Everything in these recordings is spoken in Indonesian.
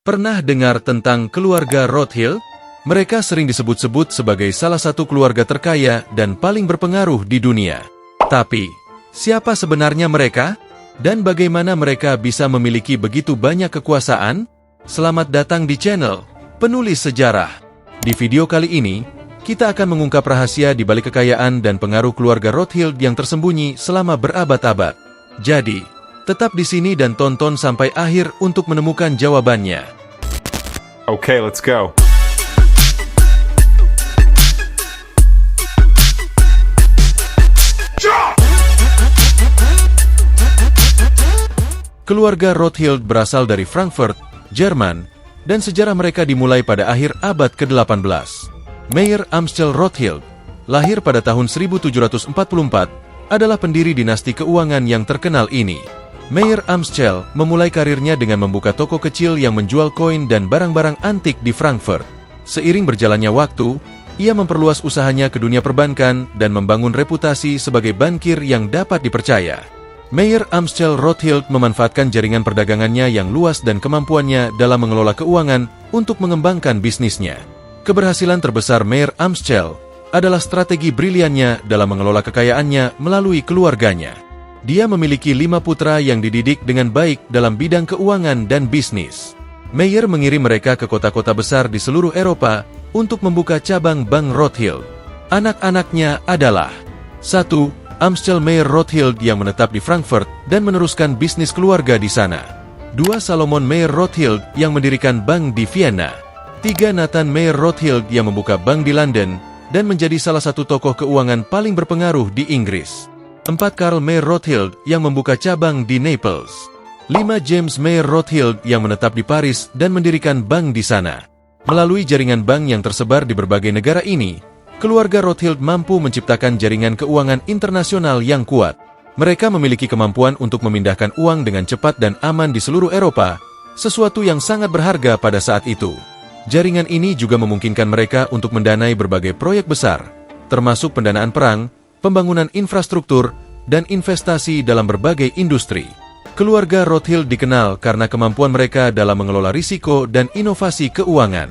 Pernah dengar tentang keluarga Rothschild? Mereka sering disebut-sebut sebagai salah satu keluarga terkaya dan paling berpengaruh di dunia. Tapi, siapa sebenarnya mereka? Dan bagaimana mereka bisa memiliki begitu banyak kekuasaan? Selamat datang di channel Penulis Sejarah. Di video kali ini, kita akan mengungkap rahasia di balik kekayaan dan pengaruh keluarga Rothschild yang tersembunyi selama berabad-abad. Jadi, tetap di sini dan tonton sampai akhir untuk menemukan jawabannya. Okay, let's go. Keluarga Rothschild berasal dari Frankfurt, Jerman, dan sejarah mereka dimulai pada akhir abad ke-18. Mayer Amschel Rothschild, lahir pada tahun 1744, adalah pendiri dinasti keuangan yang terkenal ini. Mayer Amschel memulai karirnya dengan membuka toko kecil yang menjual koin dan barang-barang antik di Frankfurt. Seiring berjalannya waktu, ia memperluas usahanya ke dunia perbankan dan membangun reputasi sebagai bankir yang dapat dipercaya. Mayer Amschel Rothschild memanfaatkan jaringan perdagangannya yang luas dan kemampuannya dalam mengelola keuangan untuk mengembangkan bisnisnya. Keberhasilan terbesar Mayer Amschel adalah strategi briliannya dalam mengelola kekayaannya melalui keluarganya. Dia memiliki 5 putra yang dididik dengan baik dalam bidang keuangan dan bisnis. Mayer mengirim mereka ke kota-kota besar di seluruh Eropa untuk membuka cabang Bank Rothschild. Anak-anaknya adalah 1. Amschel Mayer Rothschild yang menetap di Frankfurt dan meneruskan bisnis keluarga di sana. 2. Salomon Mayer Rothschild yang mendirikan bank di Vienna. 3. Nathan Mayer Rothschild yang membuka bank di London dan menjadi salah satu tokoh keuangan paling berpengaruh di Inggris. 4. Karl Mayer Rothschild yang membuka cabang di Naples. 5. James Mayer Rothschild yang menetap di Paris dan mendirikan bank di sana. Melalui jaringan bank yang tersebar di berbagai negara ini, keluarga Rothschild mampu menciptakan jaringan keuangan internasional yang kuat. Mereka memiliki kemampuan untuk memindahkan uang dengan cepat dan aman di seluruh Eropa, sesuatu yang sangat berharga pada saat itu. Jaringan ini juga memungkinkan mereka untuk mendanai berbagai proyek besar, termasuk pendanaan perang, pembangunan infrastruktur, dan investasi dalam berbagai industri. Keluarga Rothschild dikenal karena kemampuan mereka dalam mengelola risiko dan inovasi keuangan.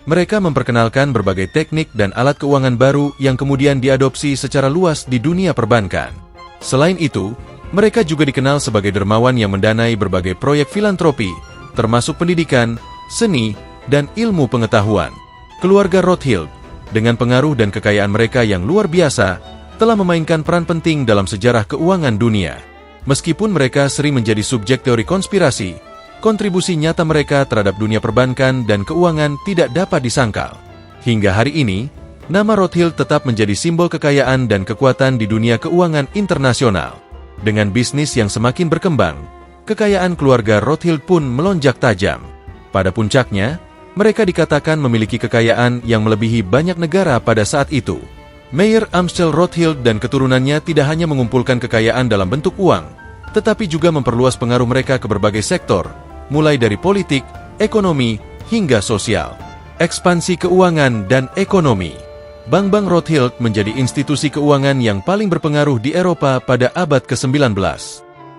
Mereka memperkenalkan berbagai teknik dan alat keuangan baru yang kemudian diadopsi secara luas di dunia perbankan. Selain itu, mereka juga dikenal sebagai dermawan yang mendanai berbagai proyek filantropi, termasuk pendidikan, seni, dan ilmu pengetahuan. Keluarga Rothschild, dengan pengaruh dan kekayaan mereka yang luar biasa, telah memainkan peran penting dalam sejarah keuangan dunia. Meskipun mereka sering menjadi subjek teori konspirasi, kontribusi nyata mereka terhadap dunia perbankan dan keuangan tidak dapat disangkal. Hingga hari ini, nama Rothschild tetap menjadi simbol kekayaan dan kekuatan di dunia keuangan internasional. Dengan bisnis yang semakin berkembang, kekayaan keluarga Rothschild pun melonjak tajam. Pada puncaknya, mereka dikatakan memiliki kekayaan yang melebihi banyak negara pada saat itu. Mayer Amschel Rothschild dan keturunannya tidak hanya mengumpulkan kekayaan dalam bentuk uang, tetapi juga memperluas pengaruh mereka ke berbagai sektor, mulai dari politik, ekonomi, hingga sosial. Ekspansi keuangan dan ekonomi. Bank-bank Rothschild menjadi institusi keuangan yang paling berpengaruh di Eropa pada abad ke-19.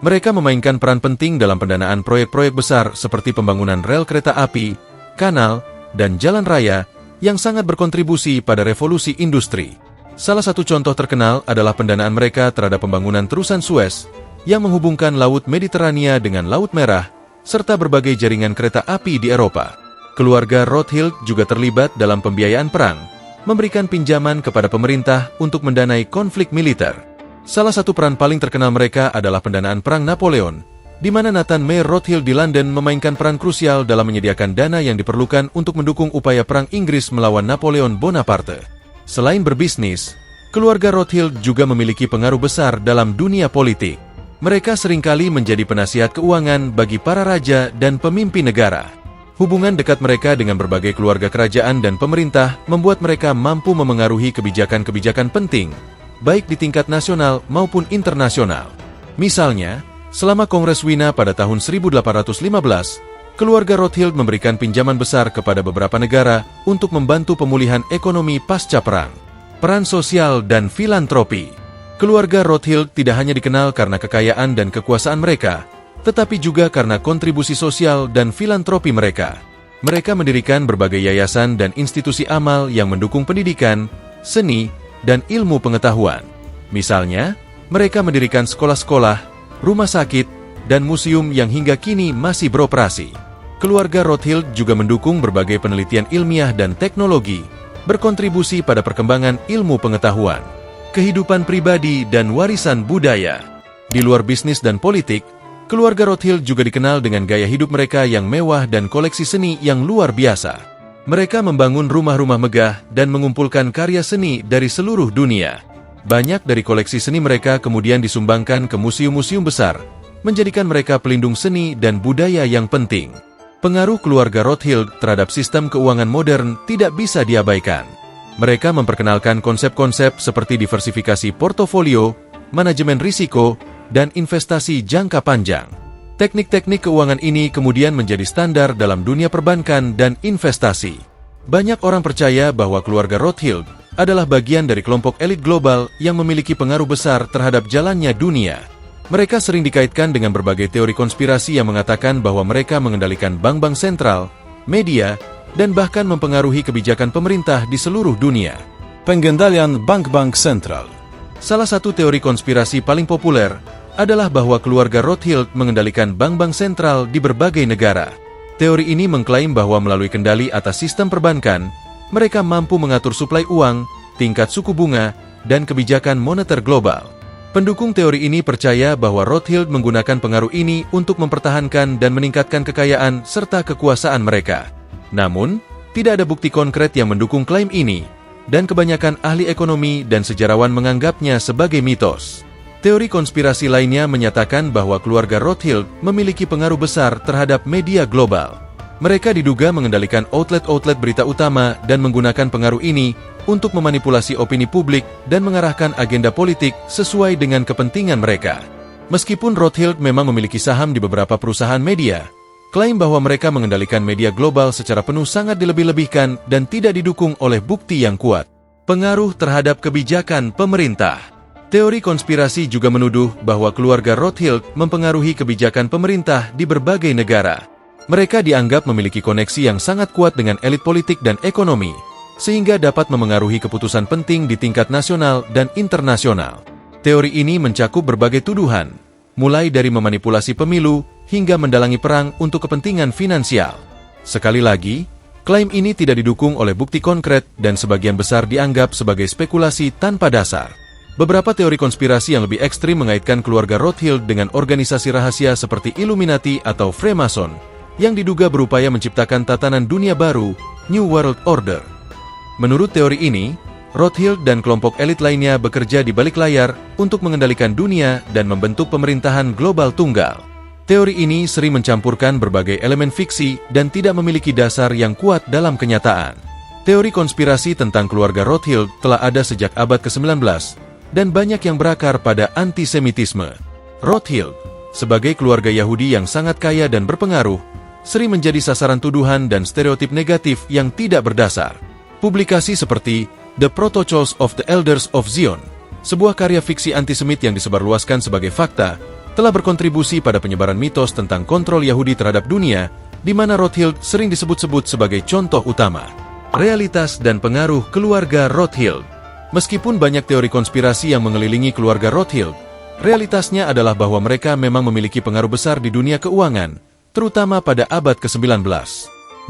Mereka memainkan peran penting dalam pendanaan proyek-proyek besar seperti pembangunan rel kereta api, kanal, dan jalan raya yang sangat berkontribusi pada revolusi industri. Salah satu contoh terkenal adalah pendanaan mereka terhadap pembangunan terusan Suez yang menghubungkan Laut Mediterania dengan Laut Merah, serta berbagai jaringan kereta api di Eropa. Keluarga Rothschild juga terlibat dalam pembiayaan perang, memberikan pinjaman kepada pemerintah untuk mendanai konflik militer. Salah satu peran paling terkenal mereka adalah pendanaan perang Napoleon, di mana Nathan Mayer Rothschild di London memainkan peran krusial dalam menyediakan dana yang diperlukan untuk mendukung upaya perang Inggris melawan Napoleon Bonaparte. Selain berbisnis, keluarga Rothschild juga memiliki pengaruh besar dalam dunia politik. Mereka seringkali menjadi penasihat keuangan bagi para raja dan pemimpin negara. Hubungan dekat mereka dengan berbagai keluarga kerajaan dan pemerintah membuat mereka mampu memengaruhi kebijakan-kebijakan penting, baik di tingkat nasional maupun internasional. Misalnya, selama Kongres Wina pada tahun 1815, keluarga Rothschild memberikan pinjaman besar kepada beberapa negara untuk membantu pemulihan ekonomi pasca perang. Peran sosial dan filantropi. Keluarga Rothschild tidak hanya dikenal karena kekayaan dan kekuasaan mereka, tetapi juga karena kontribusi sosial dan filantropi mereka. Mereka mendirikan berbagai yayasan dan institusi amal yang mendukung pendidikan, seni, dan ilmu pengetahuan. Misalnya, mereka mendirikan sekolah-sekolah, rumah sakit, dan museum yang hingga kini masih beroperasi. Keluarga Rothschild juga mendukung berbagai penelitian ilmiah dan teknologi, berkontribusi pada perkembangan ilmu pengetahuan, kehidupan pribadi, dan warisan budaya. Di luar bisnis dan politik, keluarga Rothschild juga dikenal dengan gaya hidup mereka yang mewah dan koleksi seni yang luar biasa. Mereka membangun rumah-rumah megah dan mengumpulkan karya seni dari seluruh dunia. Banyak dari koleksi seni mereka kemudian disumbangkan ke museum-museum besar, menjadikan mereka pelindung seni dan budaya yang penting. Pengaruh keluarga Rothschild terhadap sistem keuangan modern tidak bisa diabaikan. Mereka memperkenalkan konsep-konsep seperti diversifikasi portofolio, manajemen risiko, dan investasi jangka panjang. Teknik-teknik keuangan ini kemudian menjadi standar dalam dunia perbankan dan investasi. Banyak orang percaya bahwa keluarga Rothschild adalah bagian dari kelompok elit global yang memiliki pengaruh besar terhadap jalannya dunia. Mereka sering dikaitkan dengan berbagai teori konspirasi yang mengatakan bahwa mereka mengendalikan bank-bank sentral, media, dan bahkan mempengaruhi kebijakan pemerintah di seluruh dunia. Pengendalian bank-bank sentral. Salah satu teori konspirasi paling populer adalah bahwa keluarga Rothschild mengendalikan bank-bank sentral di berbagai negara. Teori ini mengklaim bahwa melalui kendali atas sistem perbankan, mereka mampu mengatur suplai uang, tingkat suku bunga, dan kebijakan moneter global. Pendukung teori ini percaya bahwa Rothschild menggunakan pengaruh ini untuk mempertahankan dan meningkatkan kekayaan serta kekuasaan mereka. Namun, tidak ada bukti konkret yang mendukung klaim ini, dan kebanyakan ahli ekonomi dan sejarawan menganggapnya sebagai mitos. Teori konspirasi lainnya menyatakan bahwa keluarga Rothschild memiliki pengaruh besar terhadap media global. Mereka diduga mengendalikan outlet-outlet berita utama dan menggunakan pengaruh ini untuk memanipulasi opini publik dan mengarahkan agenda politik sesuai dengan kepentingan mereka. Meskipun Rothschild memang memiliki saham di beberapa perusahaan media, klaim bahwa mereka mengendalikan media global secara penuh sangat dilebih-lebihkan dan tidak didukung oleh bukti yang kuat. Pengaruh terhadap kebijakan pemerintah. Teori konspirasi juga menuduh bahwa keluarga Rothschild mempengaruhi kebijakan pemerintah di berbagai negara. Mereka dianggap memiliki koneksi yang sangat kuat dengan elit politik dan ekonomi, sehingga dapat memengaruhi keputusan penting di tingkat nasional dan internasional. Teori ini mencakup berbagai tuduhan, mulai dari memanipulasi pemilu hingga mendalangi perang untuk kepentingan finansial. Sekali lagi, klaim ini tidak didukung oleh bukti konkret dan sebagian besar dianggap sebagai spekulasi tanpa dasar. Beberapa teori konspirasi yang lebih ekstrim mengaitkan keluarga Rothschild dengan organisasi rahasia seperti Illuminati atau Freemason, yang diduga berupaya menciptakan tatanan dunia baru, New World Order. Menurut teori ini, Rothschild dan kelompok elit lainnya bekerja di balik layar untuk mengendalikan dunia dan membentuk pemerintahan global tunggal. Teori ini sering mencampurkan berbagai elemen fiksi dan tidak memiliki dasar yang kuat dalam kenyataan. Teori konspirasi tentang keluarga Rothschild telah ada sejak abad ke-19 dan banyak yang berakar pada antisemitisme. Rothschild, sebagai keluarga Yahudi yang sangat kaya dan berpengaruh, sering menjadi sasaran tuduhan dan stereotip negatif yang tidak berdasar. Publikasi seperti The Protocols of the Elders of Zion, sebuah karya fiksi antisemit yang disebarluaskan sebagai fakta, telah berkontribusi pada penyebaran mitos tentang kontrol Yahudi terhadap dunia, di mana Rothschild sering disebut-sebut sebagai contoh utama. Realitas dan pengaruh keluarga Rothschild. Meskipun banyak teori konspirasi yang mengelilingi keluarga Rothschild, realitasnya adalah bahwa mereka memang memiliki pengaruh besar di dunia keuangan, terutama pada abad ke-19.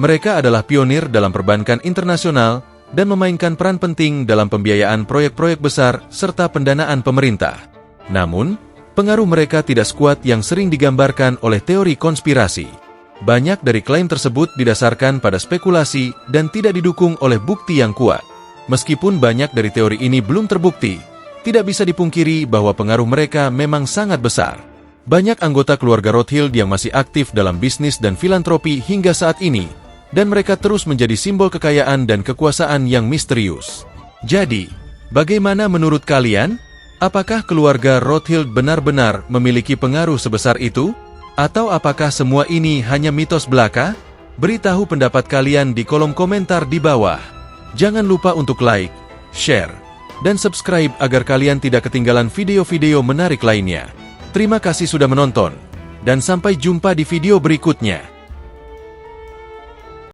Mereka adalah pionir dalam perbankan internasional dan memainkan peran penting dalam pembiayaan proyek-proyek besar serta pendanaan pemerintah. Namun, pengaruh mereka tidak sekuat yang sering digambarkan oleh teori konspirasi. Banyak dari klaim tersebut didasarkan pada spekulasi dan tidak didukung oleh bukti yang kuat. Meskipun banyak dari teori ini belum terbukti, tidak bisa dipungkiri bahwa pengaruh mereka memang sangat besar. Banyak anggota keluarga Rothschild yang masih aktif dalam bisnis dan filantropi hingga saat ini, dan mereka terus menjadi simbol kekayaan dan kekuasaan yang misterius. Jadi, bagaimana menurut kalian? Apakah keluarga Rothschild benar-benar memiliki pengaruh sebesar itu? Atau apakah semua ini hanya mitos belaka? Beritahu pendapat kalian di kolom komentar di bawah. Jangan lupa untuk like, share, dan subscribe agar kalian tidak ketinggalan video-video menarik lainnya. Terima kasih sudah menonton, dan sampai jumpa di video berikutnya.